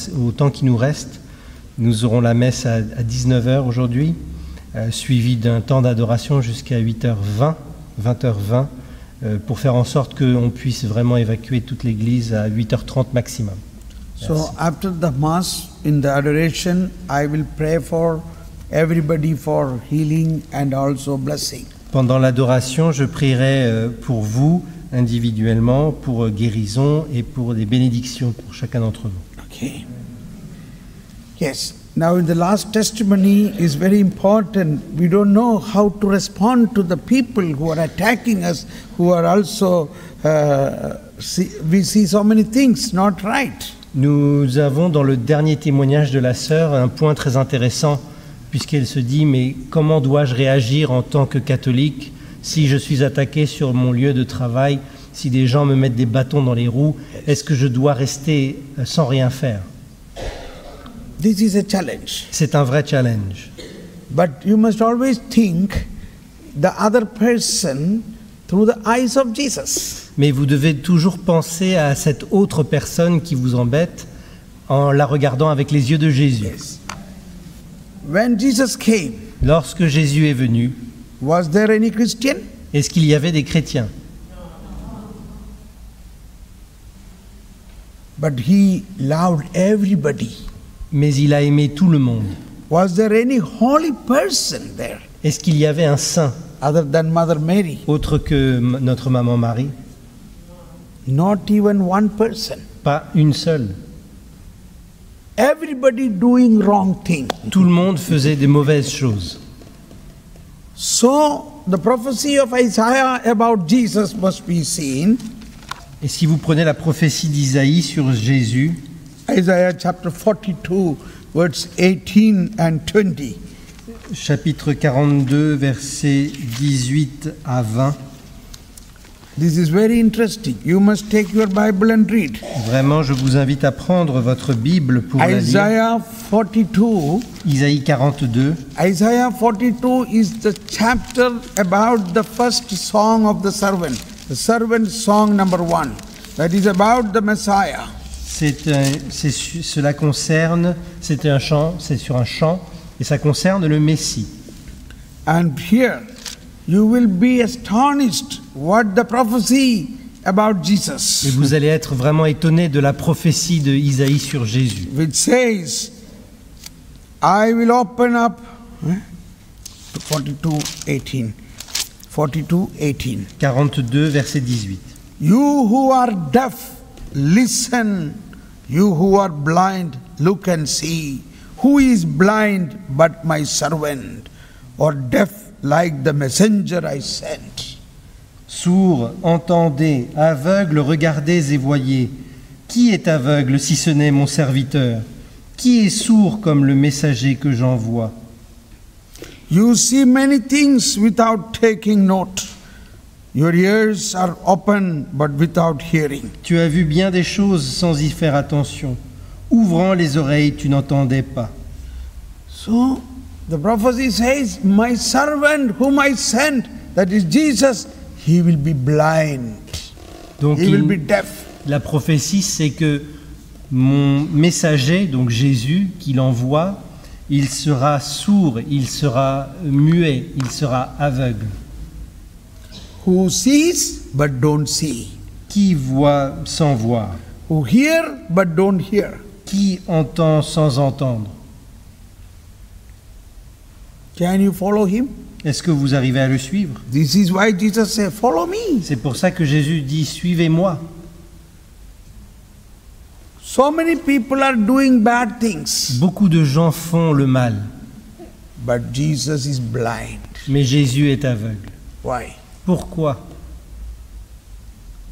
au temps qui nous reste. Nous aurons la messe à 19h aujourd'hui, suivie d'un temps d'adoration jusqu'à 8h20, 20h20, pour faire en sorte qu'on puisse vraiment évacuer toute l'église à 8h30 maximum. So after the Mass, in the adoration, I will pray for everybody for healing and also blessing. Pendant l'adoration, je prierai pour vous individuellement, pour guérison et pour des bénédictions pour chacun d'entre vous. Okay. Yes. Now in the last testimony is very important. We don't know how to respond to the people who are attacking us, who are also, we see so many things not right. Nous avons dans le dernier témoignage de la sœur un point très intéressant, puisqu'elle se dit « Mais comment dois-je réagir en tant que catholique si je suis attaqué sur mon lieu de travail, si des gens me mettent des bâtons dans les roues, est-ce que je dois rester sans rien faire ?» This is a challenge. C'est un vrai challenge. But you must always think the other person through the eyes of Jesus. Mais vous devez toujours penser à cette autre personne qui vous embête en la regardant avec les yeux de Jésus. Yes. When Jesus came, lorsque Jésus est venu, was there any Christian? Est-ce qu'il y avait des chrétiens? But he loved everybody. Mais il a aimé tout le monde. Was there any holy person there? Est-ce qu'il y avait un saint other than Mother Mary? Autre que notre maman Marie? Not even one person. Pas une seule. Everybody doing wrong thing. Tout le monde faisait des mauvaises choses. So the prophecy of Isaiah about Jesus must be seen. Et si vous prenez la prophétie d'Isaïe sur Jésus, Isaiah chapter 42, verse 18 and 20. Chapitre 42, versets 18 à 20. This is very interesting. You must take your Bible and read. Vraiment, je vous invite à prendre votre Bible pour la lire. Isaiah 42. Isaïe 42. Isaiah 42 is the chapter about the first song of the servant song number 1. That is about the Messiah. Cela concerne, c'est sur un chant, et ça concerne le Messie. And here, you will be astonished what the prophecy about Jesus. Et vous allez être vraiment étonné de la prophétie de Isaïe sur Jésus. Which says, I will open up 42:18. 42:18. 42 verset 18. You who are deaf, listen. You who are blind, look and see. Who is blind but my servant, or deaf like the messenger I sent? Sourds, entendez, aveugles, regardez et voyez. Qui est aveugle si ce n'est mon serviteur? Qui est sourd comme le messager que j'envoie? You see many things without taking note. Your ears are open but without hearing. Tu as vu bien des choses sans y faire attention. Ouvrant les oreilles, tu n'entendais pas. So the prophecy says, my servant whom I sent, that is Jesus, he will be blind. Donc he will be deaf. La prophétie, c'est que mon messager, donc Jésus, qu'il envoie, il sera sourd, il sera muet, il sera aveugle. Who sees but don't see. Qui voit sans voir. Who hear but don't hear. Qui entend sans entendre. Can you follow him? Est-ce que vous arrivez à le suivre? This is why Jesus said, follow me. C'est pour ça que Jésus dit, suivez-moi. So many people are doing bad things. Beaucoup de gens font le mal. But Jesus is blind. Mais Jésus est aveugle. Why? Pourquoi?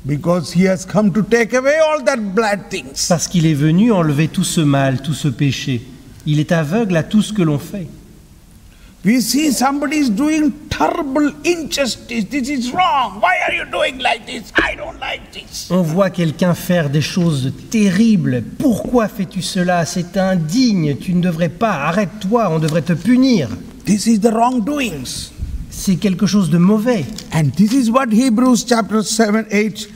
Because he has come to take away all that bad things. Parce qu'il est venu enlever tout ce mal, tout ce péché. Il est aveugle à tout ce que l'on fait. We see somebody is doing terrible injustice. This is wrong. Why are you doing like this? I don't like this. On voit quelqu'un faire des choses terribles. Pourquoi fais-tu cela? C'est indigne. Tu ne devrais pas. Arrête-toi. On devrait te punir. This is the wrongdoings. C'est quelque chose de mauvais. And this is what Hebrews chapter 8,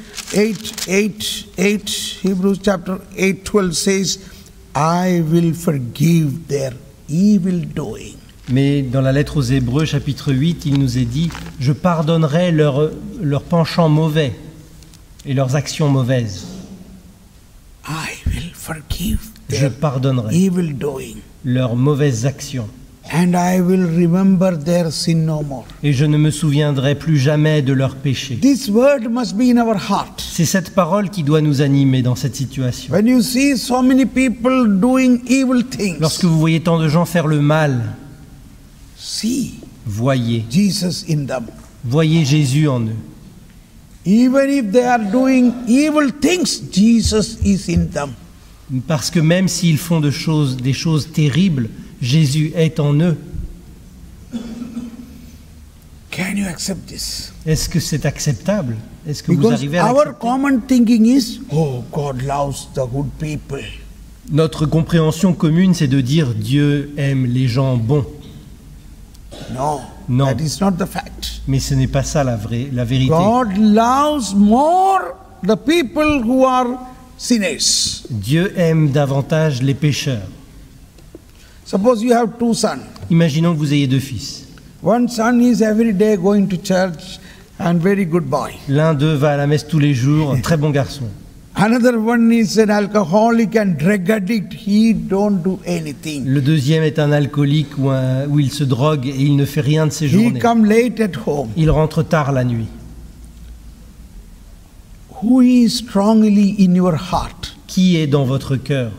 Hebrews chapter 8:12 says, I will forgive their evil doing. Mais dans la lettre aux Hébreux, chapitre 8, il nous est dit « Je pardonnerai leurs penchants mauvais et leurs actions mauvaises. I will forgive Je their pardonnerai evil doing. leurs mauvaises actions. And I will remember their sin no more. Et je ne me souviendrai plus jamais de leurs péchés. » This word must be in our heart. C'est cette parole qui doit nous animer dans cette situation. When you see so many people doing evil things, Lorsque vous voyez tant de gens faire le mal, see voyez Jesus in them. Voyez Jésus en eux. Even if they are doing evil things, Jesus is in them. Parce que même s'ils font des choses terribles, Jésus est en eux. Can you accept this? Est-ce que c'est acceptable? Est-ce que vous Because arrivez à our l'accepter? common thinking is, oh, God loves the good people. Notre compréhension commune, c'est de dire Dieu aime les gens bons. No, No. that is not the fact. Mais ce n'est pas ça la vérité. God loves more the people who are sinners. Dieu aime davantage les pécheurs. Suppose you have two sons. Imaginons que vous ayez deux fils. One son is every day going to church and very good boy. L'un d'eux va à la messe tous les jours, un très bon garçon. Another one is an alcoholic and drug addict. He don't do anything. Le deuxième est un alcoolique où il se drogue et il ne fait rien de ses He journées. come late at home. Il rentre tard la nuit. Who is strongly in your heart? Qui est dans votre cœur?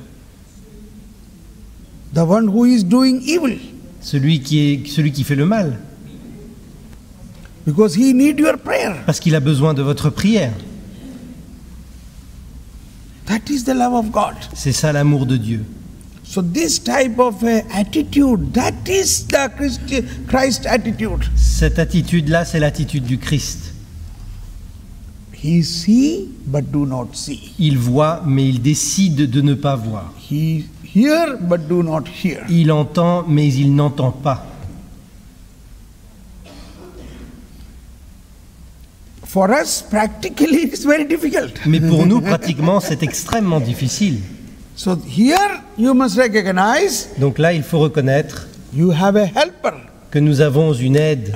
The one who is doing evil. Celui qui fait le mal. Because he need your prayer. Parce qu'il a besoin de votre prière. That is the love of God. C'est ça l'amour de Dieu. So this type of attitude, that is the Christ attitude. Cette attitude-là, c'est l'attitude du Christ. He see but do not see. Il voit, mais il décide de ne pas voir. He hear but do not hear. Il entend, mais il n'entend pas. For us, practically, it's very difficult. Mais pour nous, pratiquement, c'est extrêmement difficile. So here you must recognize Donc là, il faut reconnaître you have a helper, que nous avons une aide,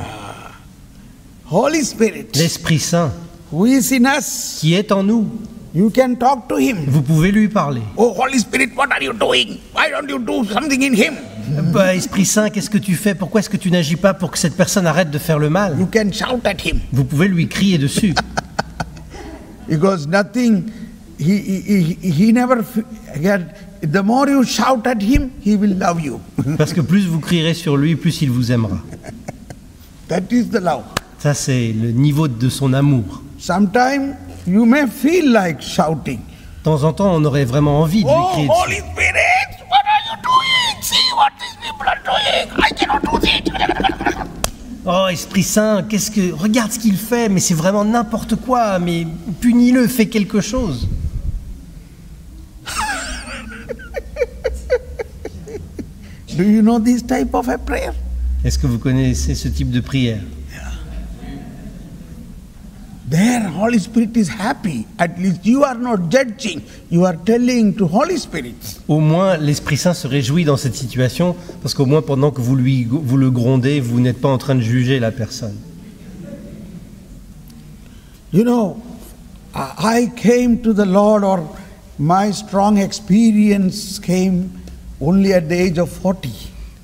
Holy Spirit, l'Esprit Saint, who is in us. qui est en nous. You can talk to him. Vous pouvez lui parler. Oh, Holy Spirit, what are you doing? Why don't you do something in him? Bah, Esprit Saint, qu'est-ce que tu fais? Pourquoi est-ce que tu n'agis pas pour que cette personne arrête de faire le mal? You can shout at him. Vous pouvez lui crier dessus. Because nothing, he never, the more you shout at him, he will love you. Parce que plus vous crierez sur lui, plus il vous aimera. That is the love. Ça, c'est le niveau de son amour. Sometimes you may feel like shouting. De temps en temps, on aurait vraiment envie de lui Oh, crier Holy dessus. Spirit, what are you doing? See what these people are doing. I cannot do this. Oh, Esprit Saint, regarde ce qu'il fait, mais c'est vraiment n'importe quoi, mais punis-le, fais quelque chose. Do you know this type of a prayer? Est-ce que vous connaissez ce type de prière? There, Holy Spirit is happy. At least you are not judging. You are telling to Holy Spirit. Au moins, l'Esprit Saint se réjouit dans cette situation, parce qu'au moins, pendant que vous le grondez, vous n'êtes pas en train de juger la personne. You know, I came to the Lord, or my strong experience came only at the age of 40.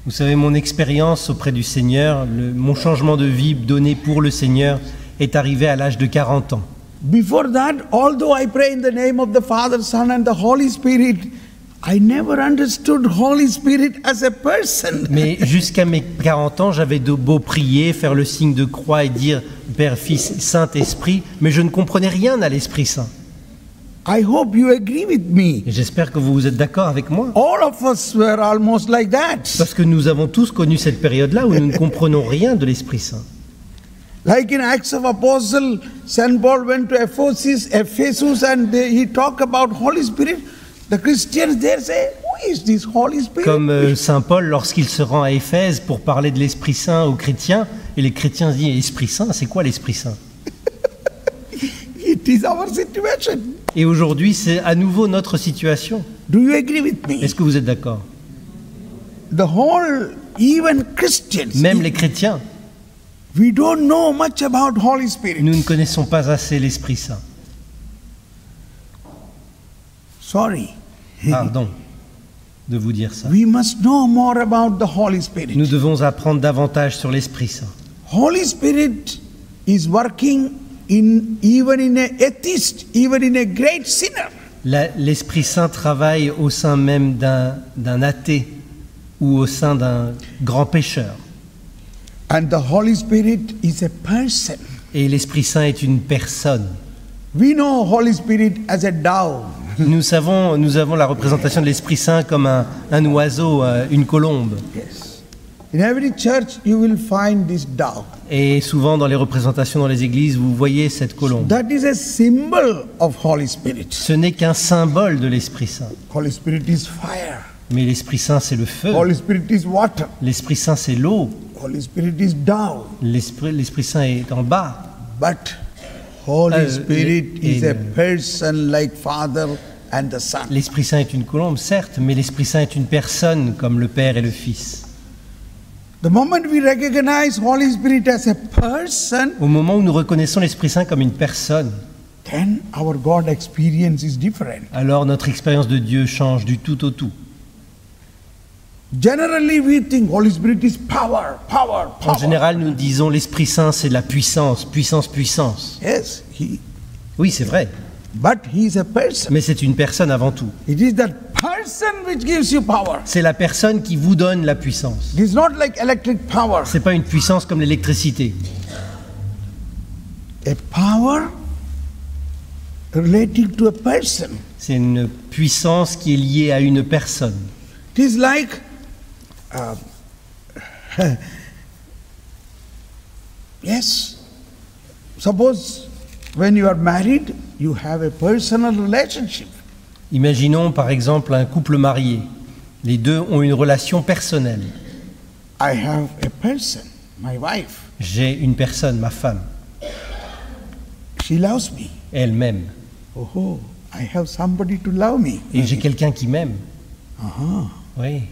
Vous savez, mon expérience auprès du Seigneur, mon changement de vie donné pour le Seigneur est arrivé à l'âge de 40 ans. Before that, although I pray in the name of the Father, Son and the Holy Spirit, I never understood Holy Spirit as a person. Mais jusqu'à mes 40 ans, j'avais de beau prier, faire le signe de croix et dire Père, Fils, Saint-Esprit, mais je ne comprenais rien à l'Esprit Saint. I hope you agree with me. Et j'espère que vous êtes d'accord avec moi. All of us were almost like that. Parce que nous avons tous connu cette période-là où nous ne comprenons rien de l'Esprit Saint. Like in Acts of Apostle, St. Paul went to Ephesus and he talked about Holy Spirit. The Christians there say, who is this Holy Spirit? Comme Saint Paul, lorsqu'il se rend à Éphèse pour parler de l'Esprit Saint aux chrétiens, et les chrétiens se disent, Esprit Saint, c'est quoi l'Esprit Saint? It is our situation. Et aujourd'hui, c'est à nouveau notre situation. Do you agree with me? Est-ce que vous êtes d'accord? The whole, even Christians, Même les chrétiens, we don't know much about Holy Spirit. nous ne connaissons pas assez l'Esprit Saint. Sorry. Pardon de vous dire ça. We must know more about the Holy Spirit. Nous devons apprendre davantage sur l'Esprit Saint. Holy Spirit is working even in a atheist, even in a great sinner. L'Esprit Saint travaille au sein même d'un athée ou au sein d'un grand pécheur. And the Holy Spirit is a person. Et l'Esprit Saint est une personne. We know Holy Spirit as a dove. Nous avons la représentation de l'Esprit Saint comme un oiseau, une colombe. Yes. In every church you will find this dove. Et souvent dans les représentations dans les églises, vous voyez cette colombe. That is a symbol of Holy Spirit. Ce n'est qu'un symbole de l'Esprit Saint. Holy Spirit is fire. Mais l'Esprit Saint, c'est le feu. Holy Spirit is water. L'Esprit Saint, c'est l'eau. Holy Spirit is down. L'Esprit Saint est en bas. But Holy Spirit is a person like Father and the Son. L'Esprit Saint est une colombe, certes, mais l'Esprit Saint est une personne comme le Père et le Fils. The moment we recognize Holy Spirit as a person, Au moment où nous reconnaissons l'Esprit Saint comme une personne, then our God experience is different. alors notre expérience de Dieu change du tout au tout. Generally we think Holy Spirit is power, power, En power. général, nous disons l'Esprit Saint, c'est de la puissance, puissance, puissance. Yes, Oui, c'est vrai, but he is a person. mais c'est une personne avant tout. It is that person which gives you power. C'est la personne qui vous donne la puissance. It is not like electric power. C'est pas une puissance comme l'électricité. A power relating to a person. C'est une puissance qui est liée à une personne. It is like yes, suppose when you are married, you have a personal relationship. Imaginons par exemple un couple marié. Les deux ont une relation personnelle. I have a person, my wife. J'ai une personne, ma femme. She loves me. Elle m'aime. Oh, I have somebody to love me. Et j'ai quelqu'un qui m'aime. Oui,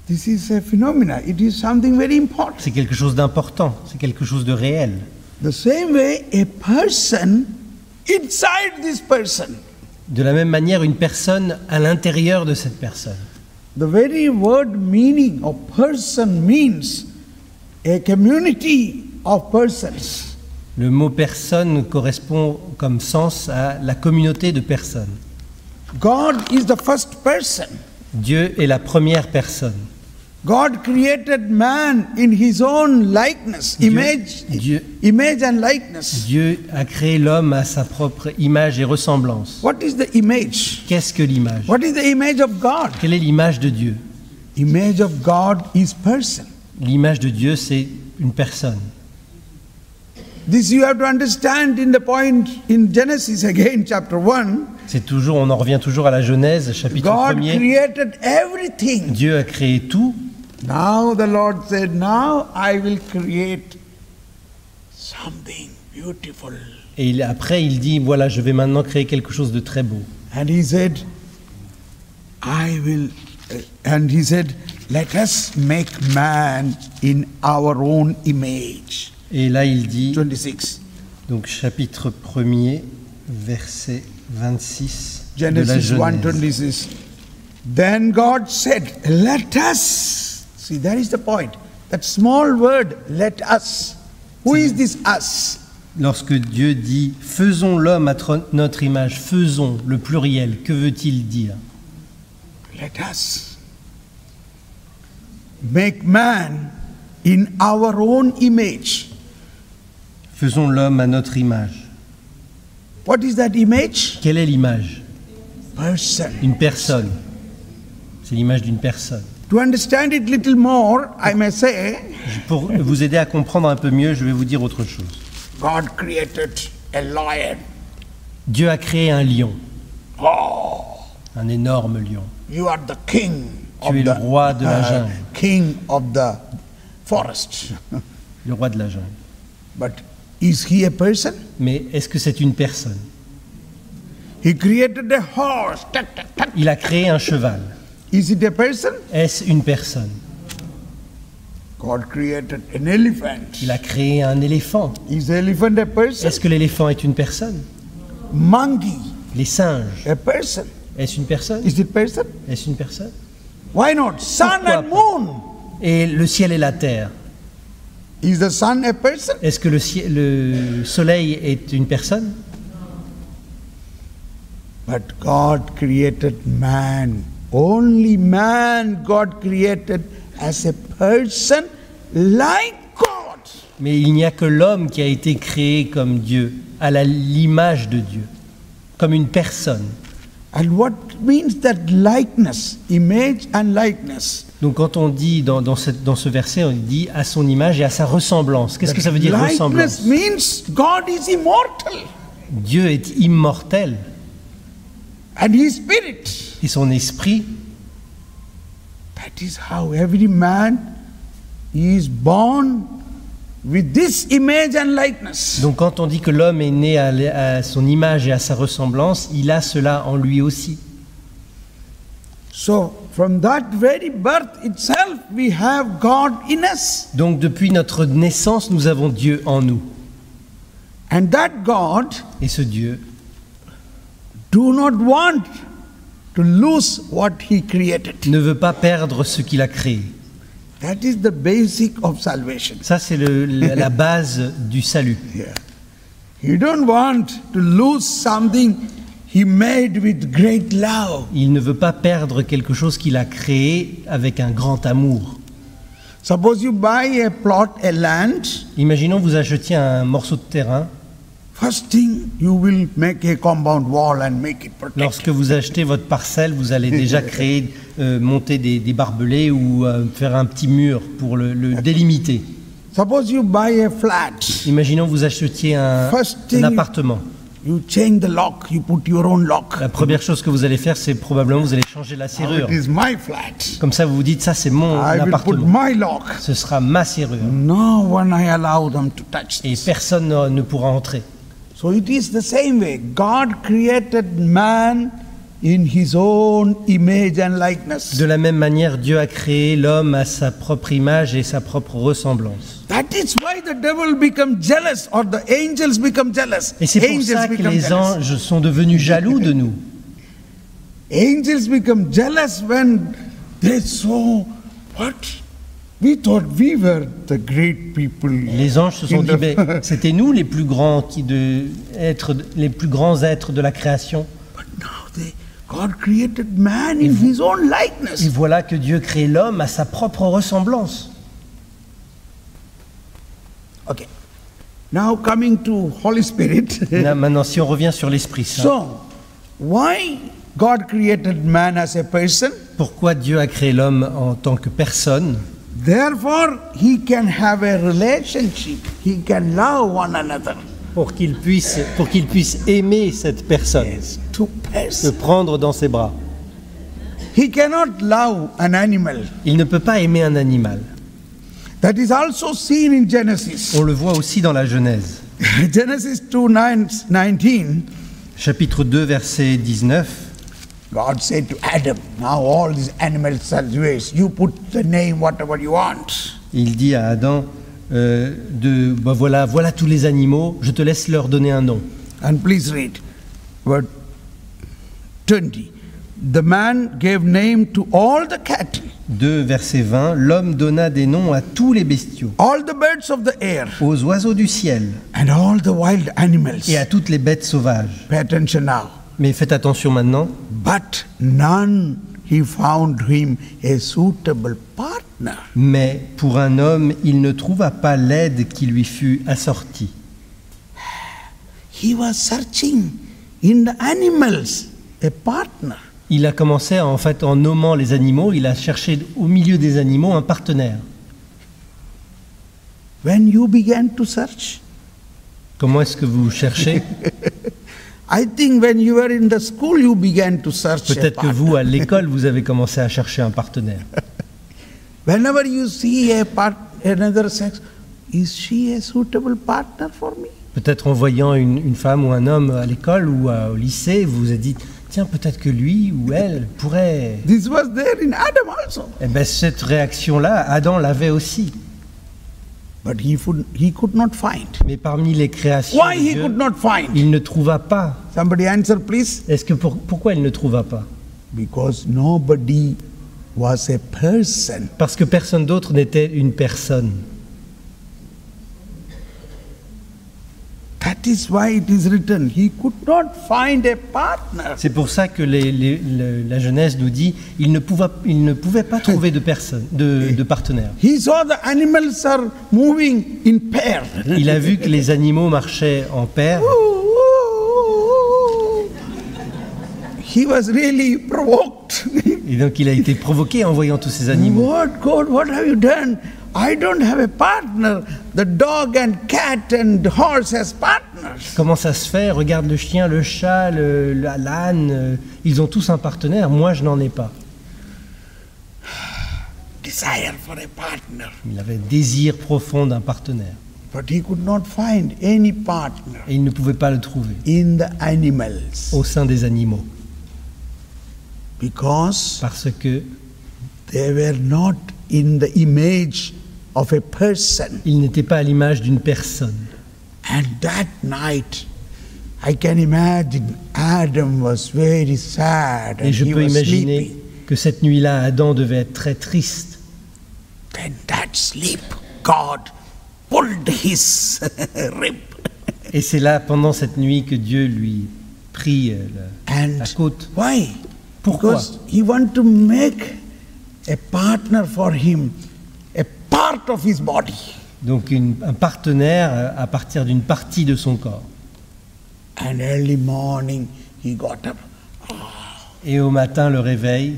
This is a phenomena. It is something very important. c'est quelque chose d'important, c'est quelque chose de réel. The same way, a person inside this person. De la même manière, une personne à l'intérieur de cette personne. The very word meaning of person means a community of persons. Le mot personne correspond comme sens à la communauté de personnes. God is the first person. Dieu est la première personne. God created man in his own likeness, image and likeness. Dieu a créé l'homme à sa propre image et ressemblance. What is the image? Qu'est-ce que l'image? What is the image of God? Quelle est l'image de Dieu? Image of God is person. L'image de Dieu, c'est une personne. This you have to understand in the point in Genesis again, chapter 1. C'est toujours, on en revient toujours à la Genèse, chapitre God 1er. created everything. Dieu a créé tout. Now the Lord said, now I will create something beautiful. Et après, il dit, voilà, je vais maintenant créer quelque chose de très beau. And he said, let us make man in our own image. Et là, il dit, 26. donc chapitre 1er, verset 26 de la Genesis 1, Genèse. 26. Then God said, let us. See, that is the point. That small word, let us. Who is this us? Lorsque Dieu dit « Faisons l'homme à notre image », faisons, le pluriel, que veut-il dire? Let us make man in our own image. Faisons l'homme à notre image. What is that image? Quelle est l'image? Person. Une personne. C'est l'image d'une personne. To understand it little more, I may say, Pour vous aider à comprendre un peu mieux, je vais vous dire autre chose. God created a lion. Dieu a créé un lion, Oh, un énorme lion. you are the king of Tu es le roi de la jungle, king of the forest. le roi de la jungle. But is he a person? Mais est-ce que c'est une personne? He created a horse. Tuck, tuck, tuck. Il a créé un cheval. Is it a person? Est-ce une personne? God created an elephant. Il a créé un éléphant. Is the elephant a person? Est-ce que l'éléphant est une personne? Monkey, Les singes, a person. est-ce une personne? Is it person? Est-ce une personne? Why not? Sun Pourquoi and pas? moon. Et le ciel et la terre, Is the sun a person? est-ce que le soleil est une personne? But God created man. Only man God created as a person like God. Mais il n'y a que l'homme qui a été créé comme Dieu, à l'image de Dieu, comme une personne. And what means that likeness, image and likeness? Donc quand on dit dans ce verset, on dit à son image et à sa ressemblance. Qu'est-ce que ça veut dire ressemblance? Likeness means God is immortal Dieu est immortel and His spirit. et son esprit, That is how every man is born with this image and likeness. donc quand on dit que l'homme est né à son image et à sa ressemblance, il a cela en lui aussi. So from that very birth itself we have God in us. Donc depuis notre naissance, nous avons Dieu en nous. And that God Et ce Dieu do not want to lose what He created. ne veut pas perdre ce qu'il a créé. That is the basic of salvation. Ça, c'est la base du salut. Yeah. He don't want to lose something He made with great love. Il ne veut pas perdre quelque chose qu'il a créé avec un grand amour. Suppose you buy a plot, a land. Imaginons vous achetiez un morceau de terrain. First thing, you will make a compound wall and make it protected. Lorsque vous achetez votre parcelle, vous allez déjà créer, monter des barbelés ou faire un petit mur pour le délimiter. Suppose you buy a flat. Imaginons vous achetiez un appartement. You change the lock, you put your own lock. La première chose que vous allez faire, c'est probablement vous allez changer la Now serrure. it is my flat. Comme ça, vous vous dites, ça c'est mon I will put appartement. my lock. Ce sera ma serrure. No one I allow them to touch Et this. personne ne pourra entrer. So it is the same way. God created man in His own image and likeness. De la même manière, Dieu a créé l'homme à sa propre image et sa propre ressemblance. That is why the devil become jealous or the angels become jealous. Et c'est pour Angels ça que become les jealous. anges sont devenus jaloux de nous. Angels become jealous when they saw what? We thought we were the great people. Les anges se sont in dit, the- ben, c'était nous les plus grands les plus grands êtres de la création. But now God created man in His own likeness. Et voilà que Dieu crée l'homme à sa propre ressemblance. Okay. Now coming to Holy Spirit. Là, maintenant, si on revient sur l'Esprit Saint, So, why God created man as a person? pourquoi Dieu a créé l'homme en tant que personne? Therefore, he can have a relationship. He can love one another. Pour qu'il puisse aimer cette personne, Two le persons. prendre dans ses bras. He cannot love an animal. Il ne peut pas aimer un animal. That is also seen in Genesis. On le voit aussi dans la Genèse. Genesis 2:19. Chapitre 2, verset 19. God said to Adam, now all these animals are yours. You put the name whatever you want. Il dit à Adam, voilà tous les animaux, je te laisse leur donner un nom. And please read. Word 20. The man gave name to all the cattle, 2, verset 20, l'homme donna des noms à tous les bestiaux, all the birds of the air, aux oiseaux du ciel and all the wild animals. et à toutes les bêtes sauvages. Pay attention now. Mais faites attention maintenant, But none he found him a suitable partner. mais pour un homme, il ne trouva pas l'aide qui lui fut assortie. He was searching in the animals a partner. Il a commencé, en fait, en nommant les animaux, il a cherché au milieu des animaux un partenaire. When you began to search, Comment est-ce que vous cherchez? I think when you were in the school, you began to search a Peut-être que partner. vous, à l'école, vous avez commencé à chercher un partenaire. Whenever you see another sex, is she a suitable partner for me? Peut-être en voyant une femme ou un homme à l'école ou au lycée, vous vous êtes dit, tiens, peut-être que lui ou elle pourrait... This was there in Adam also. Eh bien, cette réaction-là, Adam l'avait aussi. But he could not find. Mais parmi les créations Why de he Dieu, could not find? il ne trouva pas. Somebody answer, please. Est-ce que pourquoi il ne trouva pas? Because nobody was a person. Parce que personne d'autre n'était une personne. That is why it is written, he could not find a partner. C'est pour ça que la Genèse nous dit il ne pouvait pas trouver de personne, de partenaire. He saw the animals are moving in pair. Il a vu que les animaux marchaient en paire. He was really provoked. Et donc il a été provoqué en voyant tous ces animaux. What, God, what have you done? I don't have a partner. The dog and cat and horse has partners. Comment ça se fait? Regarde le chien, le chat, l'âne, ils ont tous un partenaire. Moi, je n'en ai pas. Desire for a partner. Il avait un désir profond d'un partenaire. But he could not find any partner Et il ne pouvait pas le trouver in the animals. au sein des animaux. Because Parce que they were not in the image of a person. il n'était pas à l'image d'une personne. And that night, I can imagine Adam was very sad and Et je he peux was imaginer sleeping. que cette nuit-là, Adam devait être très triste. Then that sleep, God pulled his rib. Et c'est là, pendant cette nuit, que Dieu lui prit la And côte. why? Pourquoi? Because he wanted to make a partner for him, a part of his body. Donc un partenaire à partir d'une partie de son corps. And early morning, he got up. Et au matin, le réveil,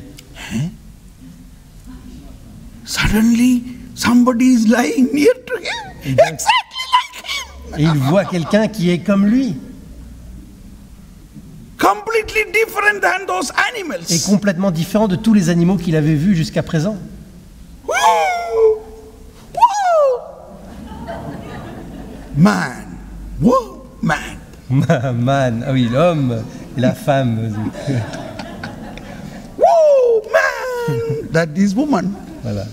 Suddenly, somebody is lying near to him, Et donc- exactly like him. et il voit quelqu'un qui est comme lui, Completely different than those et animals. complètement différent de tous les animaux qu'il avait vus jusqu'à présent. Woo! Woo! Man. Woo! Man. Man, ah oui, l'homme et la femme. Woo! Man. That is woman. Voilà.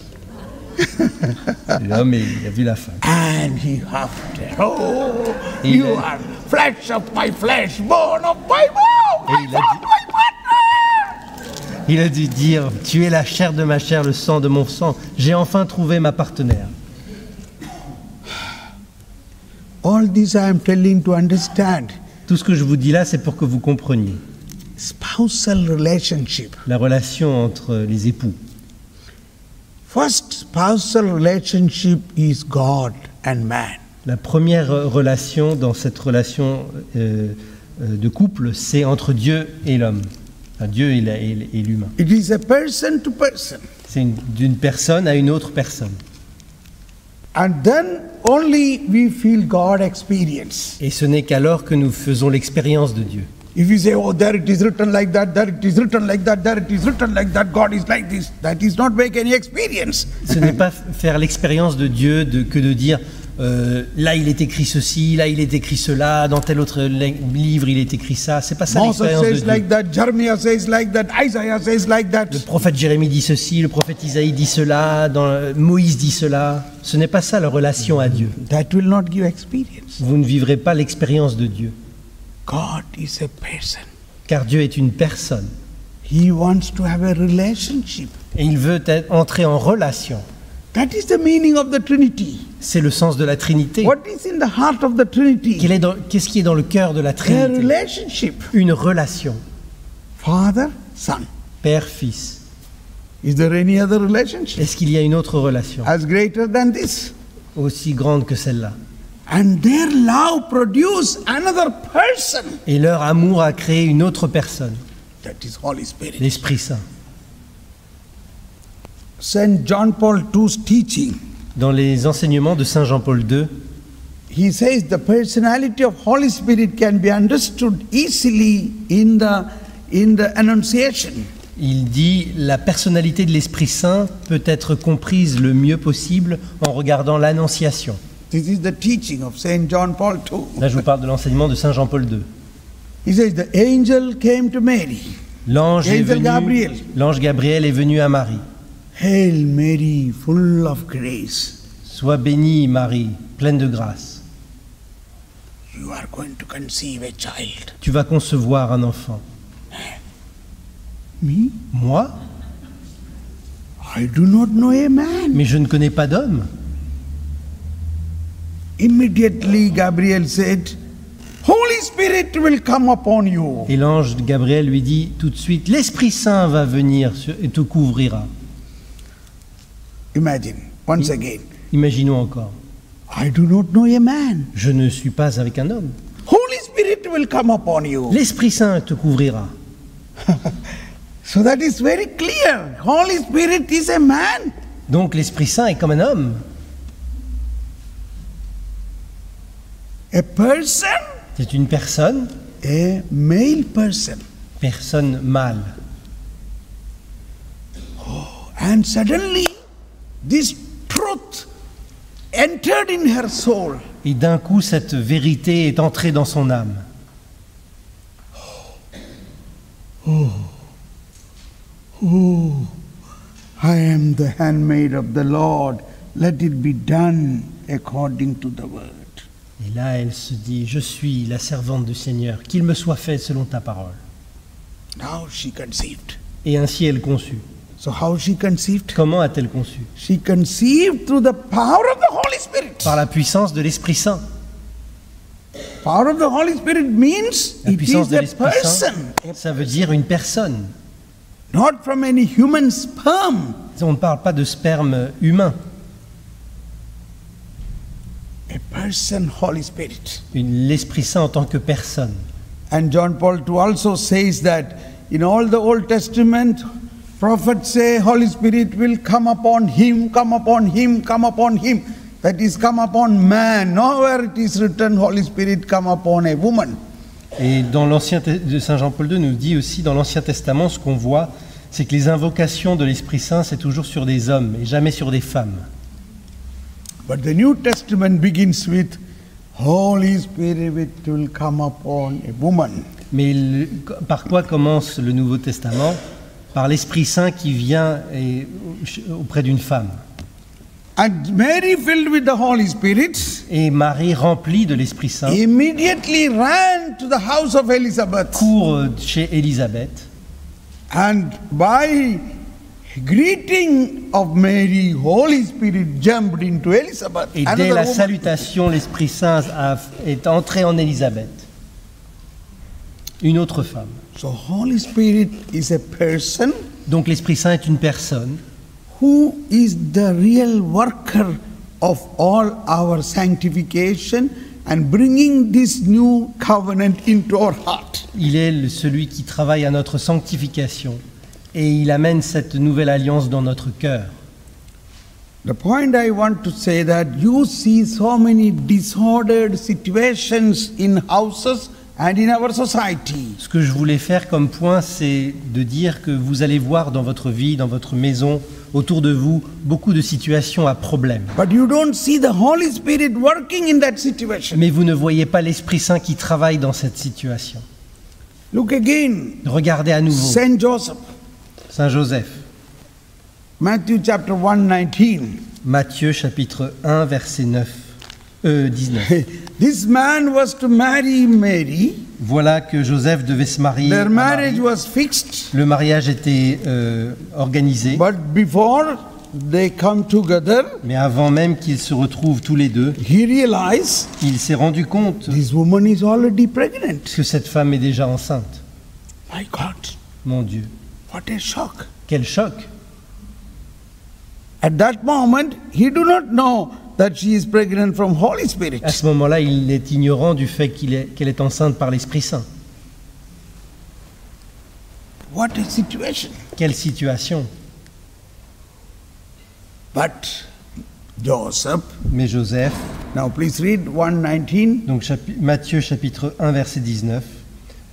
C'est l'homme et il a vu la femme. And he huffed. Oh, Et you il a- are flesh of my flesh, bone of my bone, Et il a dit- my partner. Il a dû dire, tu es la chair de ma chair, le sang de mon sang. J'ai enfin trouvé ma partenaire. All this I am telling to understand. Tout ce que je vous dis là, c'est pour que vous compreniez Spousal relationship. la relation entre les époux. First spousal relationship is God and man. La première relation dans cette relation de couple, c'est entre Dieu et l'homme. Enfin, Dieu et l'humain. It is a person to person. C'est d'une personne à une autre personne. And then only we feel God experience. Et ce n'est qu'alors que nous faisons l'expérience de Dieu. If you say, oh, there it is written like that, there it is written like that, there it is written like that, God is like this, that is not make any experience. Ce n'est pas faire l'expérience de Dieu que de dire là il est écrit ceci, là il est écrit cela, dans tel autre livre il est écrit ça. C'est pas ça Moses l'expérience de says Dieu. like that, Jeremiah says like that, Isaiah says like that. Le prophète Jérémie dit ceci, le prophète Isaïe dit cela, Moïse dit cela. Ce n'est pas ça la relation à Dieu. That will not give experience. Vous ne vivrez pas l'expérience de Dieu. God is a person. Car Dieu est une personne. He wants to have a relationship. Et il veut entrer en relation. That is the meaning of the Trinity. C'est le sens de la Trinité. What is in the heart of the Trinity? Qu'est-ce qui est dans le cœur de la A Trinité? relationship. Une relation. Father, Son. Père, Fils. Is there any other relationship Est-ce qu'il y a une autre relation as greater than this? aussi grande que celle-là? And their love produce another person. Et leur amour a créé une autre personne, That is Holy Spirit. l'Esprit Saint. Saint John Paul II's teaching, Dans les enseignements de Saint Jean-Paul II, he says the personality of Holy Spirit can be understood easily in the Annunciation. il dit la personnalité de l'Esprit Saint peut être comprise le mieux possible en regardant l'Annonciation. This is the teaching of Saint John Paul II. Là, je vous parle de l'enseignement de Saint Jean-Paul II. He says the angel came to Mary. L'ange Gabriel. L'ange Gabriel est venu à Marie. Hail Mary, full of grace. Sois bénie, Marie, pleine de grâce. You are going to conceive a child. Tu vas concevoir un enfant. Me? Moi? I do not know a man. Mais je ne connais pas d'homme. Immediately Gabriel said, Holy Spirit will come upon you. Et l'ange Gabriel lui dit tout de suite, l'Esprit Saint va venir et te couvrira. Imagine, once again. Imaginons encore. I do not know a man. Je ne suis pas avec un homme. Holy Spirit will come upon you. L'Esprit Saint te couvrira. So that is very clear. Holy Spirit is a man. Donc l'Esprit Saint est comme un homme. A person, C'est une personne, a male person. personne mâle. And suddenly, this truth entered in her soul. Et d'un coup, cette vérité est entrée dans son âme. Oh, I am the handmaid of the Lord. Let it be done according to the word. Et là, elle se dit, je suis la servante du Seigneur, qu'il me soit fait selon ta parole. Now she conceived. Et ainsi elle conçut. So how she conceived? Comment a-t-elle conçu? She conceived through the power of the Holy Spirit. Par la puissance de l'Esprit Saint. Power of the Holy Spirit means La it puissance is de a l'Esprit Saint, person, ça veut dire une personne. not from any human sperm. On ne parle pas de sperme humain. A person, Holy Spirit. L'Esprit Saint en tant que personne. And John Paul II also says that in all the Old Testament, prophets say Holy Spirit will come upon him, come upon him, come upon him. That is, come upon man. Nowhere it is written Holy Spirit come upon a woman. Et dans l'Ancien de Saint Jean-Paul II nous dit aussi dans l'Ancien Testament, ce qu'on voit, c'est que les invocations de l'Esprit Saint, c'est toujours sur des hommes et jamais sur des femmes. But the New Testament begins with Holy Spirit will come upon a woman. Mais par quoi commence le Nouveau Testament? Par l'Esprit Saint qui vient auprès d'une femme. And Mary, filled with the Holy Spirit, Et Marie, remplie de l'Esprit Saint, immediately ran to the house of Elizabeth. court chez Élisabeth. And by greeting of Mary, Holy Spirit jumped into Elizabeth. Et dès Another la woman. salutation, l'Esprit Saint est entré en Élisabeth. Une autre femme. So Holy Spirit is a person Donc l'Esprit Saint est une personne who is the real worker of all our sanctification and bringing this new covenant into our heart. Il est celui qui travaille à notre sanctification et il amène cette nouvelle alliance dans notre cœur. The point I want to say that you see so many disordered situations in houses and in our society. Ce que je voulais faire comme point, c'est de dire que vous allez voir dans votre vie, dans votre maison, autour de vous, beaucoup de situations à problème. But you don't see the Holy Spirit working in that situation. Mais vous ne voyez pas l'Esprit Saint qui travaille dans cette situation. Look again, Regardez à nouveau Saint Joseph, Saint Joseph, Matthew chapter 1, 19. Matthieu chapitre 1, verset 19. This man was to marry Mary. Voilà que Joseph devait se marier. Their à marriage Marie. was fixed. Le mariage était organisé, But before they come together, mais avant même qu'ils se retrouvent tous les deux, he realized il s'est rendu compte this woman is already pregnant. que cette femme est déjà enceinte. My God, Mon Dieu, what a shock. quel choc! At that moment, he do not know that she is pregnant from Holy Spirit. À ce moment-là, il est ignorant du fait qu'elle est enceinte par l'Esprit Saint. What a situation. Quelle situation! But Joseph, Mais Joseph, now please read 1:19. donc Matthieu chapitre 1 verset 19,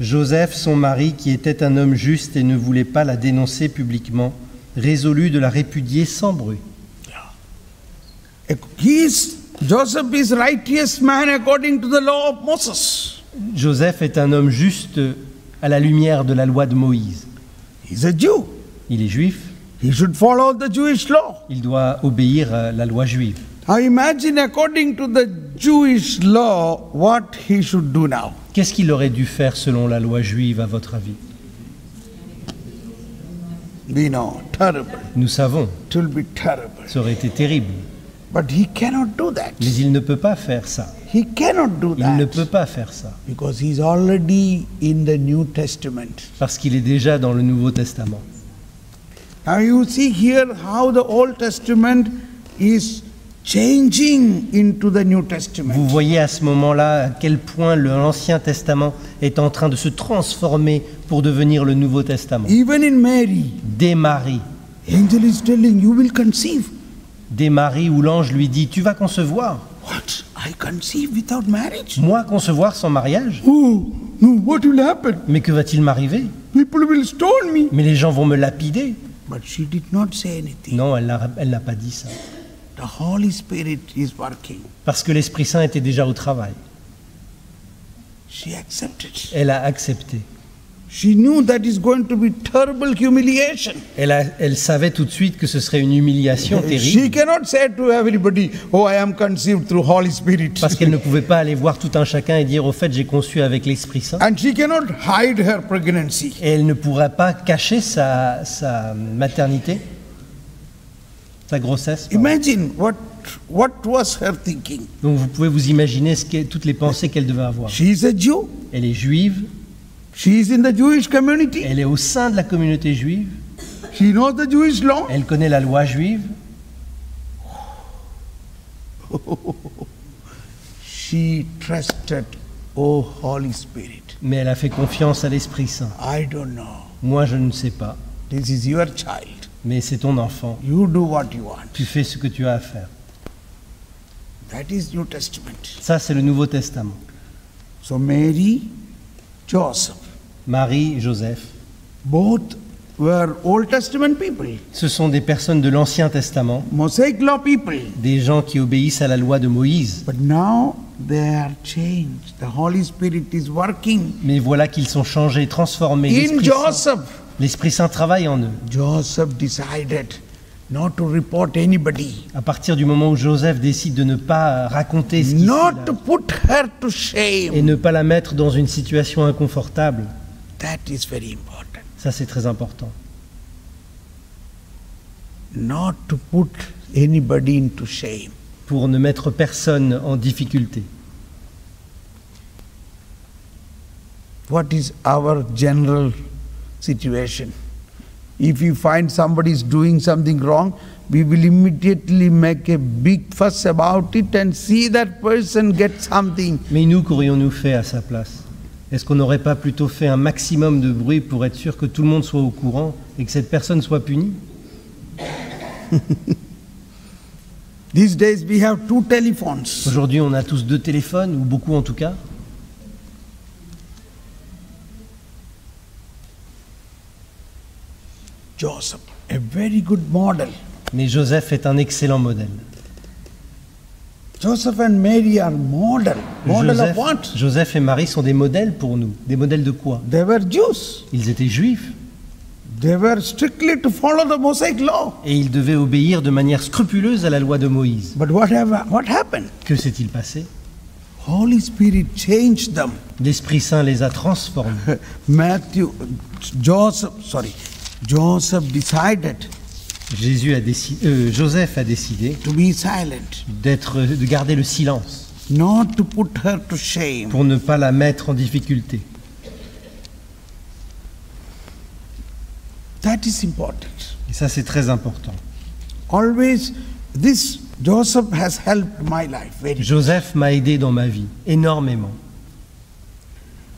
Joseph, son mari, qui était un homme juste et ne voulait pas la dénoncer publiquement, résolut de la répudier sans bruit. He is Joseph is righteous man according to the law of Moses. Joseph est un homme juste à la lumière de la loi de Moïse. He's a Jew. Il est juif, He should follow the Jewish law. il doit obéir à la loi juive. Now imagine according to the Jewish law what he should do now. Qu'est-ce qu'il aurait dû faire selon la loi juive, à votre avis? We know, terrible. Nous savons, It will be terrible. ça aurait été terrible. But he cannot do that. Mais il ne peut pas faire ça. He cannot do Il ne that peut pas faire ça. because he's already in the New Testament. Parce qu'il est déjà dans le Nouveau Testament. Now you see here how the Old Testament is changing into the New Vous Testament. voyez à ce moment-là à quel point l'Ancien Testament est en train de se transformer pour devenir le Nouveau Testament. Even in Mary, Dès Marie, angel is telling you will conceive. dès Marie où l'ange lui dit « Tu vas concevoir ». What? I conceive without marriage? Moi, concevoir sans mariage? Oh, no, what will happen? Mais que va-t-il m'arriver? People will stone me. Mais les gens vont me lapider. But she did not say anything. Non, elle n'a pas dit ça. The Holy Spirit is working. Parce que l'Esprit Saint était déjà au travail. She accepted. Elle a accepté. She knew that is going to be terrible humiliation. Elle savait tout de suite que ce serait une humiliation She terrible. cannot say to everybody, oh, I am conceived through Holy Spirit. Parce qu'elle ne pouvait pas aller voir tout un chacun et dire « Au fait, j'ai conçu avec l'Esprit Saint ». And she cannot hide her pregnancy. Et elle ne pourra pas cacher sa maternité, sa grossesse. pardon. Imagine what was her thinking. Donc vous pouvez vous imaginer toutes les pensées qu'elle devait avoir. She is a Jew. Elle est juive, She is in the Jewish community. elle est au sein de la communauté juive, She knows the Jewish law. elle connaît la loi juive, She trusted, oh Holy Spirit. mais elle a fait confiance à l'Esprit Saint. I don't know. Moi, je ne sais pas, This is your child. mais c'est ton enfant. You do what you want. Tu fais ce que tu as à faire. That is New Testament. Ça, c'est le Nouveau Testament. So Mary, Joseph, Marie, Joseph, both were Old Testament people, ce sont des personnes de l'Ancien Testament, Mosaic law people. des gens qui obéissent à la loi de Moïse. But now they are changed. The Holy Spirit is working Mais voilà qu'ils sont changés, transformés. in Joseph. L'Esprit Saint travaille en eux. Joseph decided not to report anybody, À partir du moment où Joseph décide de ne pas raconter ce qui not to put her to et shame. ne pas la mettre dans une situation inconfortable, That is very important. ça c'est très important. Not to put anybody into shame. Pour ne mettre personne en difficulté. What is our general situation? If we find somebody is doing something wrong, we will immediately make a big fuss about it and see that person get something. Mais nous, qu'aurions-nous fait à sa place? Est-ce qu'on n'aurait pas plutôt fait un maximum de bruit pour être sûr que tout le monde soit au courant et que cette personne soit punie? These days we have 2 telephones. Aujourd'hui, on a tous 2 téléphones, ou beaucoup en tout cas. Joseph, a very good model. Mais Joseph est un excellent modèle. Joseph and Mary are model. Model of what? Joseph et Marie sont des modèles pour nous. Des modèles de quoi? They were Jews. Ils étaient juifs They were strictly to follow the Mosaic law. et ils devaient obéir de manière scrupuleuse à la loi de Moïse. But what happened? Que s'est-il passé? Holy Spirit changed them. L'Esprit Saint les a transformés. Joseph decided Joseph a décidé to be silent, de garder le silence not to put her to shame. pour ne pas la mettre en difficulté. That is important. Et ça, c'est très important. Always, this Joseph has helped my life very much. Joseph m'a aidé dans ma vie, énormément.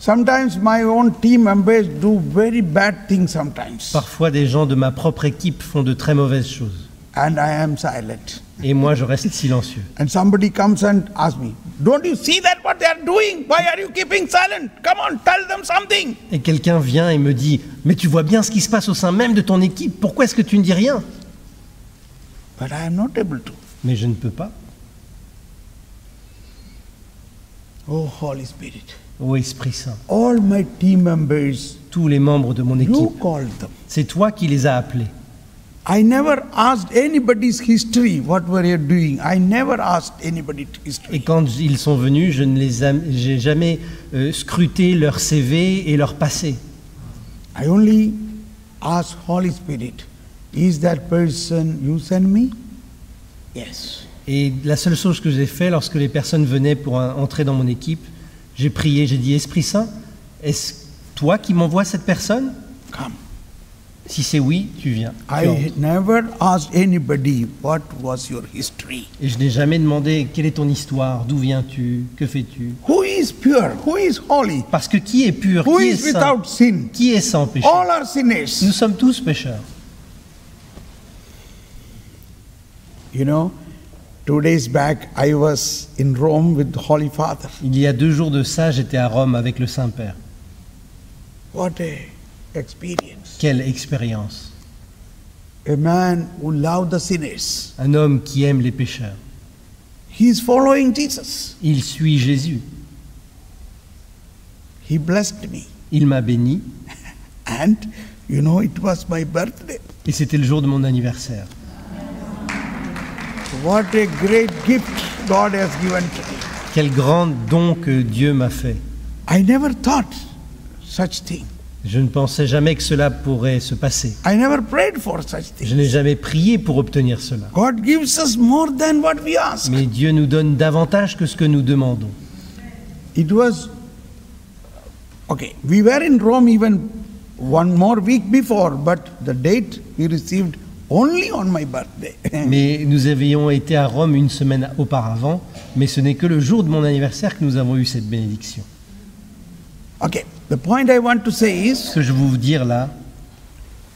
Sometimes my own team members do very bad things sometimes. Parfois, des gens de ma propre équipe font de très mauvaises choses. And I am silent. Et moi, je reste silencieux. And somebody comes and asks me, don't you see that what they are doing? Why are you keeping silent? Come on, tell them something. Et quelqu'un vient et me dit « Mais tu vois bien ce qui se passe au sein même de ton équipe, pourquoi est-ce que tu ne dis rien ?» But I am not able to. Mais je ne peux pas. Oh, Holy Spirit. Ô Esprit Saint, All my team members, tous les membres de mon you équipe, called them. c'est toi qui les as appelés. I never asked anybody's history, what were you doing? I never asked anybody's Et history. quand ils sont venus, je ne j'ai jamais scruté leur CV et leur passé. I only asked Holy Spirit, is that person you send me? Yes. Et la seule chose que j'ai fait lorsque les personnes venaient pour entrer dans mon équipe, j'ai prié, j'ai dit, Esprit Saint, est-ce toi qui m'envoies cette personne? Come. Si c'est oui, tu viens. Tu I entres. never asked anybody what was your history. Et je n'ai jamais demandé quelle est ton histoire, d'où viens-tu, que fais-tu. Who is pure? Who is holy? Parce que qui est pur, Who qui est is saint, without sin? qui est sans péché? All are Nous sinners. sommes tous pécheurs. You know, 2 days back I was in Rome with the Holy Father. Il y a 2 jours de ça, j'étais à Rome avec le Saint-Père. What a experience. Quelle expérience! A man who loved the sinners. Un homme qui aime les pécheurs. He is following Jesus. Il suit Jésus. He blessed me. Il m'a béni And you know, it was my birthday. et c'était le jour de mon anniversaire. What a great gift God has given to me. Quel grand don que Dieu m'a fait. I never thought such thing. Je ne pensais jamais que cela pourrait se passer. I never prayed for such Je things. n'ai jamais prié pour obtenir cela. God gives us more than what we ask. Mais Dieu nous donne davantage que ce que nous demandons. It was okay. We were in Rome even one more week before, but the date we received only on my birthday. Mais nous avions été à Rome une semaine auparavant, mais ce n'est que le jour de mon anniversaire que nous avons eu cette bénédiction. Okay, the point I want to say is, Ce que je veux vous dire là,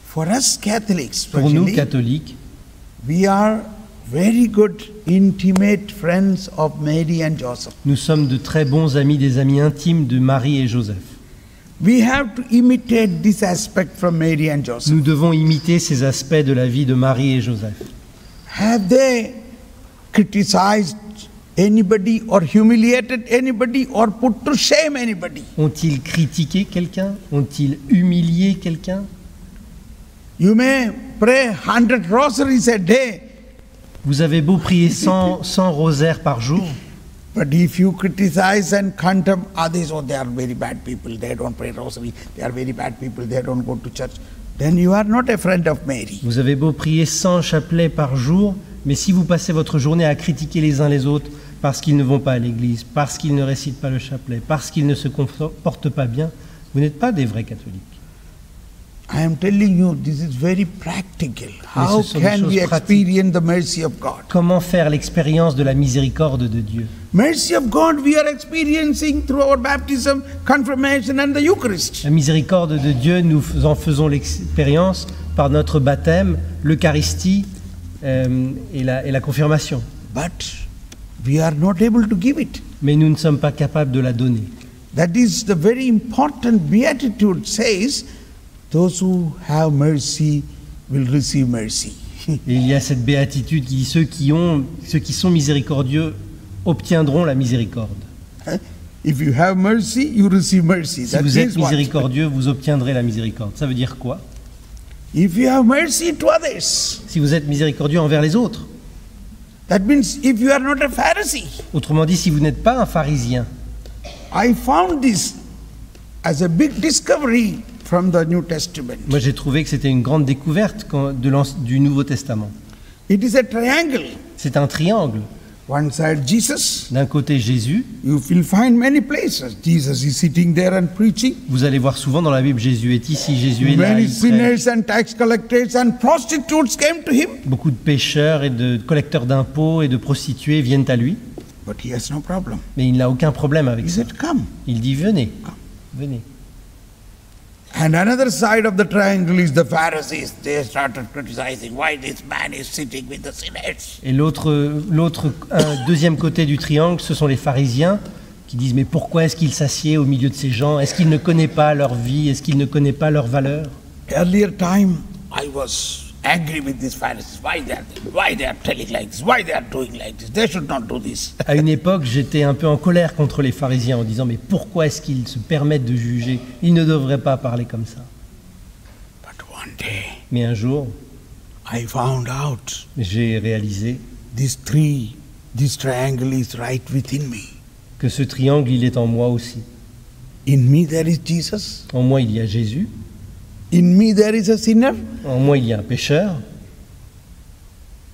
for us Catholics, pour nous especially, catholiques, we are very good, intimate friends of Mary and Joseph. nous sommes de très bons amis, des amis intimes de Marie et Joseph. We have to imitate this aspect from Mary and Joseph. Nous devons imiter ces aspects de la vie de Marie et Joseph. Have they criticized anybody or humiliated anybody or put to shame anybody? Ont-ils critiqué quelqu'un? Ont-ils humilié quelqu'un? You may pray 100 rosaries a day, Vous avez beau prier 100 rosaires par jour, but if you criticize and condemn others, oh, they are very bad people, they don't pray rosary, they are very bad people, they don't go to church, then you are not a friend of Mary. vous avez beau prier 100 chapelets par jour, mais si vous passez votre journée à critiquer les uns les autres parce qu'ils ne vont pas à l'église, parce qu'ils ne récitent pas le chapelet, parce qu'ils ne se comportent pas bien, vous n'êtes pas des vrais catholiques. I am telling you, this is very practical. Mais How ce sont des can choses we pratiques. experience the mercy of God? Comment faire l'expérience de la miséricorde de Dieu? Mercy of God we are experiencing through our baptism, confirmation and the Eucharist. La miséricorde de Dieu, nous en faisons l'expérience par notre baptême, l'Eucharistie et la confirmation. But we are not able to give it. Mais nous ne sommes pas capables de la donner. That is the very important beatitude says, those who have mercy will receive mercy. Et il y a cette béatitude qui dit ceux qui sont miséricordieux obtiendront la miséricorde. If you have mercy, you receive mercy. Si That vous êtes means what? miséricordieux, vous obtiendrez la miséricorde. Ça veut dire quoi? If you have mercy to others, Si vous êtes miséricordieux envers les autres. that means if you are not a Pharisee. Autrement dit, si vous n'êtes pas un pharisien. I found this as a big discovery from the New Testament. Moi, j'ai trouvé que c'était une grande découverte du Nouveau Testament. It is a triangle. C'est un triangle. One side Jesus, D'un côté, Jésus. you will find many places. Jesus is sitting there and preaching. Vous allez voir souvent dans la Bible, Jésus est ici, Jésus est là. Many il prêche. sinners and tax collectors and prostitutes came to him. Beaucoup de pécheurs et de collecteurs d'impôts et de prostituées viennent à lui. But he has no problem. Mais il n'a aucun problème avec He ça. said, come. Il dit, venez, venez. And another side of the triangle is the Pharisees. They started criticizing why this man is sitting with the sinners. Et deuxième côté du triangle, ce sont les pharisiens qui disent, mais pourquoi est-ce qu'il s'assied au milieu de ces gens? Est-ce qu'il ne connaît pas leur vie? Est-ce qu'il ne connaît pas leurs valeurs? Earlier time, I was angry with these Pharisees. Why they are telling like this? Why they are doing like this? They should not do this. À une époque, j'étais un peu en colère contre les pharisiens en disant mais pourquoi est-ce qu'ils se permettent de juger? Ils ne devraient pas parler comme ça. But one day, Mais un jour, I found out j'ai réalisé this triangle is right within me. que ce triangle, il est en moi aussi. In me there is Jesus. En moi, il y a Jésus. In me there is a sinner. En moi, il y a un pécheur.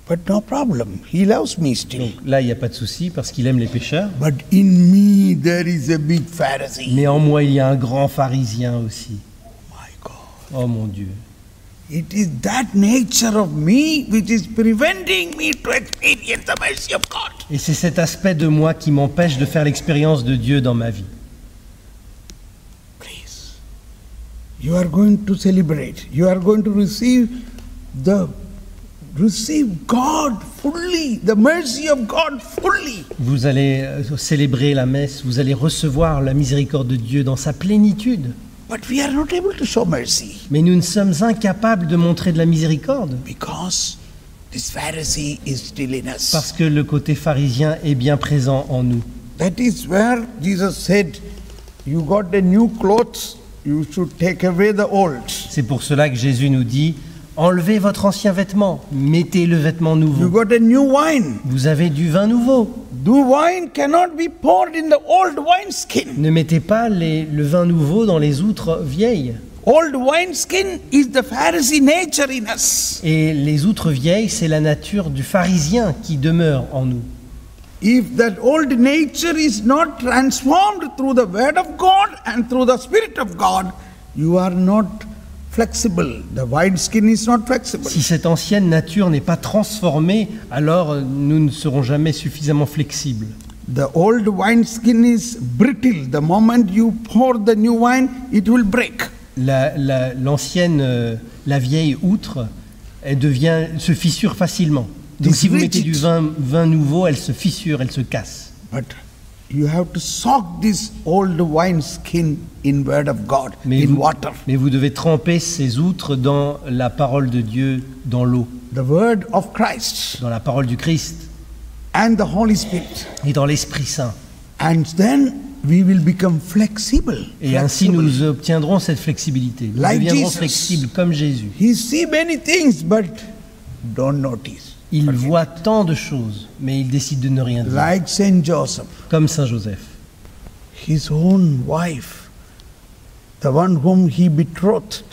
But no problem. He loves me still. Donc là, il n'y a pas de souci parce qu'il aime les pécheurs. But in me there is a big Pharisee. Mais en moi, il y a un grand pharisien aussi. My God. Oh mon Dieu. It is that nature of me which is preventing me to experience the mercy of God. Et c'est cet aspect de moi qui m'empêche de faire l'expérience de Dieu dans ma vie. Please. You are going to celebrate. You are going to receive God fully, the mercy of God fully. Vous allez célébrer la messe, vous allez recevoir la miséricorde de Dieu dans sa plénitude. But we are not able to show mercy Mais nous ne sommes incapables de montrer de la miséricorde because this Pharisee is still in us. parce que le côté pharisien est bien présent en nous. That is where Jesus said, you got the new clothes, you should take away the old. C'est pour cela que Jésus nous dit enlevez votre ancien vêtement, mettez le vêtement You nouveau. got a new wine. Vous avez du vin nouveau. The wine cannot be poured in the old wineskin. Ne mettez pas le vin nouveau dans les outres vieilles. Old wineskin is the Pharisee nature in us. Et les outres vieilles, c'est la nature du pharisien qui demeure en nous. If that old nature is not transformed through the Word of God and through the Spirit of God, you are not flexible. The wineskin is not flexible. Si cette ancienne nature n'est pas transformée, alors nous ne serons jamais suffisamment flexibles. The old wineskin is brittle. The moment you pour the new wine, it will break. L'ancienne, la vieille outre, elle se fissure facilement. Donc si vous mettez du vin nouveau, elle se fissure, elle se casse. But you have to soak this old wineskin in Word of God, in water. Mais vous devez tremper ces outres dans la parole de Dieu, dans l'eau. The Word of Christ. Dans la parole du Christ. And the Holy Spirit. Et dans l'Esprit Saint. And then we will become flexible. Et ainsi nous obtiendrons cette flexibilité. Nous deviendrons flexibles comme Jésus. He sees many things, but don't notice. Il voit tant de choses, mais il décide de ne rien dire. Like Saint Joseph. Comme Saint Joseph. His own wife, the one whom he betrothed.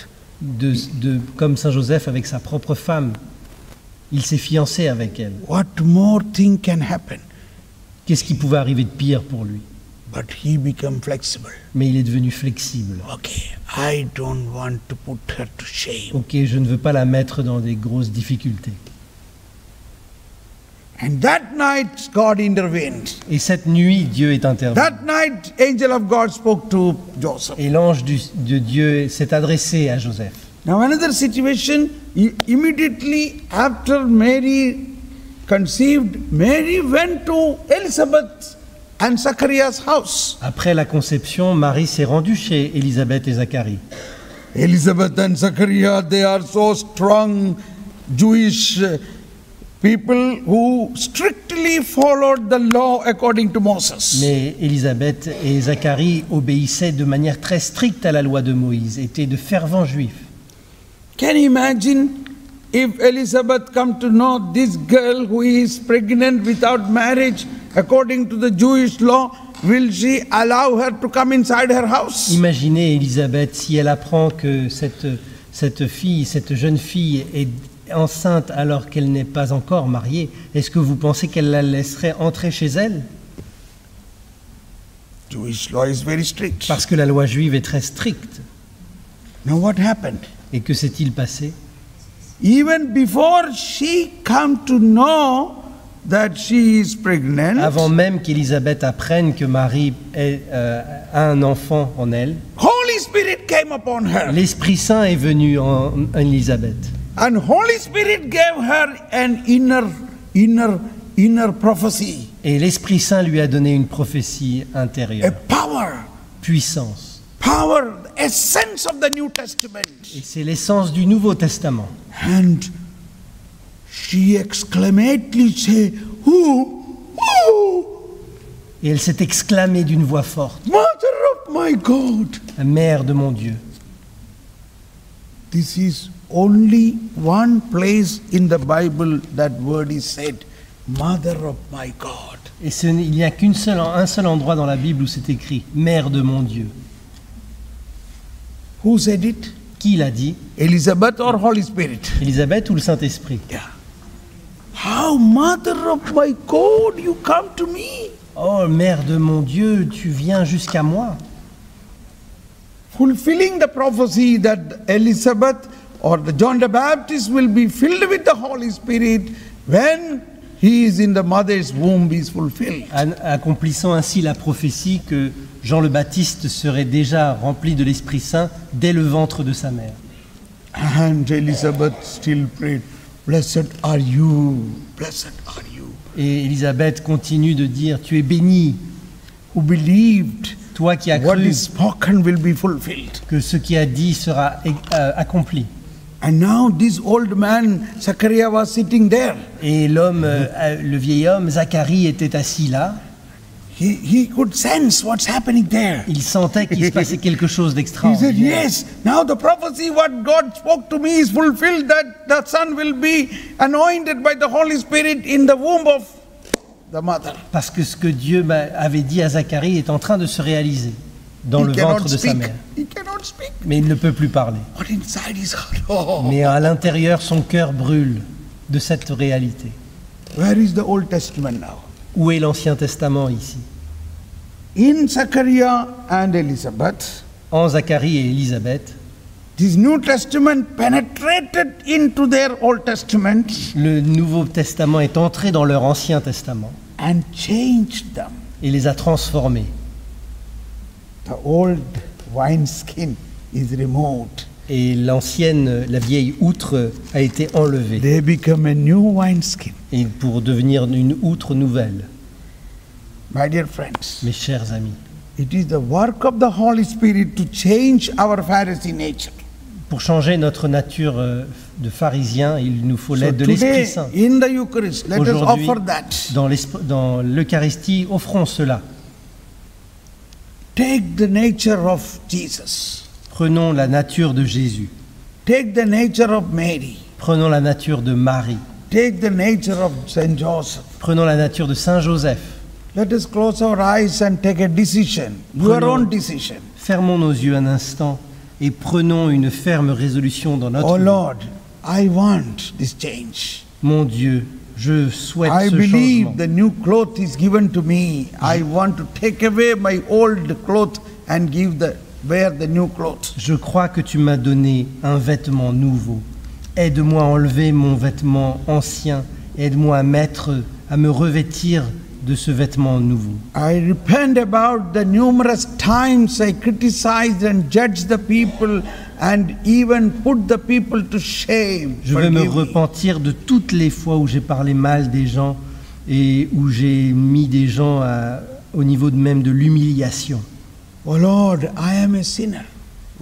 Comme Saint Joseph avec sa propre femme. Il s'est fiancé avec elle. What more thing can happen? Qu'est-ce qui pouvait arriver de pire pour lui? But he became flexible. Mais il est devenu flexible. Okay, I don't want to put her to shame. Ok, je ne veux pas la mettre dans des grosses difficultés. And that night God intervened. Et cette nuit, Dieu est intervenu. That night, angel of God spoke to Joseph. Et l'ange de Dieu s'est adressé à Joseph. Now another situation, immediately after Mary conceived, Mary went to Elizabeth and Zachariah's house. Après la conception, Marie s'est rendue chez Élisabeth et Zacharie. Elizabeth and Zachariah, they are so strong Jewish people who strictly followed the law according to Moses. Mais Élisabeth et Zacharie obéissaient de manière très stricte à la loi de Moïse, étaient de fervents juifs. Can you imagine if Elizabeth come to know this girl who is pregnant without marriage according to the Jewish law, will she allow her to come inside her house? Imaginez Élisabeth si elle apprend que cette jeune fille est enceinte alors qu'elle n'est pas encore mariée. Est-ce que vous pensez qu'elle la laisserait entrer chez elle? Jewish law is very strict. Parce que la loi juive est très stricte. Now what happened? Et que s'est-il passé? Even before she come to know that she is pregnant, avant même qu'Élisabeth apprenne que Marie a un enfant en elle, Holy Spirit came upon her. L'Esprit Saint est venu en Élisabeth. And Holy Spirit gave her an inner prophecy. Et l'Esprit Saint lui a donné une prophétie intérieure. A power. Puissance. Power, essence of the New Testament. Et c'est l'essence du Nouveau Testament. And she exclamately say, "Who? Who? Et elle s'est exclamée d'une voix forte, Mother of my God." « Mère de mon Dieu ». This is only one place in the Bible that word is said, Mother of my God. Et il n'y a un seul endroit dans la Bible où c'est écrit « Mère de mon Dieu Who said it? ». Qui l'a dit? Elizabeth or Holy Spirit? Élisabeth ou le Saint-Esprit? Yeah. How, Mother of my God, you come to me? Oh, Mère de mon Dieu, tu viens jusqu'à moi. Fulfilling the prophecy that Elizabeth or the John the Baptist will be filled with the Holy Spirit when he is in the mother's womb is fulfilled. Accomplissant ainsi la prophétie que Jean le Baptiste serait déjà rempli de l'Esprit Saint dès le ventre de sa mère. And Elizabeth still prayed, "Blessed are you, blessed are you." Et Élisabeth continue de dire, tu es béni, Who believed toi qui as what cru is spoken will be fulfilled. que ce qui a dit sera accompli. And now this old man, Zachariah, was sitting there. Et l'homme, le vieil homme, Zacharie, était assis là. He could sense what's happening there. Il sentait qu'il se passait quelque chose He said, d'extraordinaire. "Yes, now the prophecy what God spoke to me is fulfilled, that the son will be anointed by the Holy Spirit in the womb of the mother." Parce que ce que Dieu avait dit à Zacharie est en train de se réaliser dans le He cannot ventre de sa speak. mère. He cannot speak. Mais il ne peut plus parler. But inside his heart, oh. Mais à l'intérieur, son cœur brûle de cette réalité. Where is the Old Testament now? Où est l'Ancien Testament ici? In Zachariah and Elizabeth, En Zacharie et Élisabeth, this New Testament penetrated into their Old Testament le Nouveau Testament est entré dans leur Ancien Testament and changed them. et les a transformés. The old wineskin is removed. Et la vieille outre a été enlevée They become a new wineskin. et pour devenir une outre nouvelle. My dear friends, Mes chers amis, it is the work of the Holy Spirit to change our Pharisee nature. pour changer notre nature de pharisien, il nous faut So l'aide de l'Esprit today, Saint. in the Eucharist, let us Aujourd'hui, offer that. dans l'Eucharistie, offrons cela. Take the nature of Jesus. Prenons la nature de Jésus. Take the nature of Mary. Prenons la nature de Marie. Take the nature of Saint Joseph. Prenons la nature de Saint Joseph. Let us close our eyes and take a decision, your Prenons- own decision. Fermons nos yeux un instant et prenons une ferme résolution dans notre Oh vie. Lord, I want this change. Mon Dieu, je souhaite I ce believe changement. the new cloth is given to me. I want to take away my old cloth and wear the new cloth. Je crois que tu m'as donné un vêtement nouveau. Aide-moi à enlever mon vêtement ancien. Aide-moi à me revêtir de ce vêtement nouveau. I repent about the numerous times I criticized and judged the people and even put the people to shame. Je veux me Forgive me. repentir de toutes les fois où j'ai parlé mal des gens et où j'ai mis des gens au niveau même de l'humiliation. Oh Lord, I am a sinner,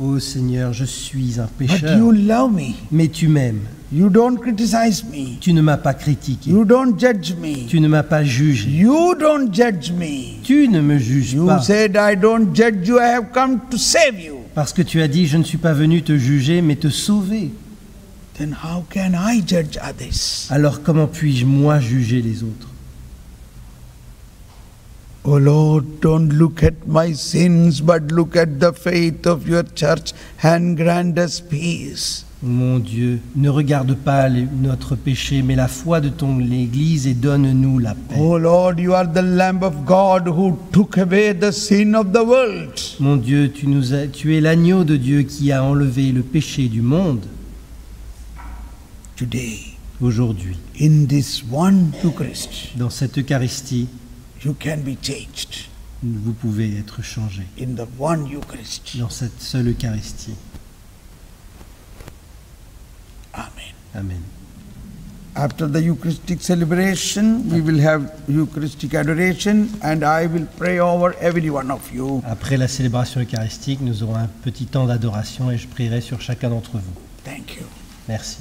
Ô Seigneur, je suis un but pécheur, you love me. mais tu m'aimes. You don't criticize me. Tu ne m'as pas critiqué. You don't judge me. Tu ne m'as pas jugé. You don't judge me. Tu ne me juges You pas. said, I don't judge you, I have come to save you. Parce que tu as dit, je ne suis pas venu te juger, mais te sauver. Then how can I judge others? Alors comment puis-je, moi, juger les autres? Oh Lord, don't look at my sins, but look at the faith of your church and grant us peace. Mon Dieu, ne regarde pas notre péché, mais la foi de ton Église et donne-nous la paix. Oh Lord, you are the Lamb of God who took away the sin of the world. Mon Dieu, tu es l'agneau de Dieu qui a enlevé le péché du monde. Today, Aujourd'hui, in this one Eucharist, dans cette Eucharistie, you can be changed. vous pouvez être changé. In the one Eucharist. Dans cette seule Eucharistie. Amen. Amen. After the Eucharistic celebration, we will have Eucharistic adoration, and I will pray over every one of you. Après la célébration eucharistique, nous aurons un petit temps d'adoration et je prierai sur chacun d'entre vous. Thank you. Merci.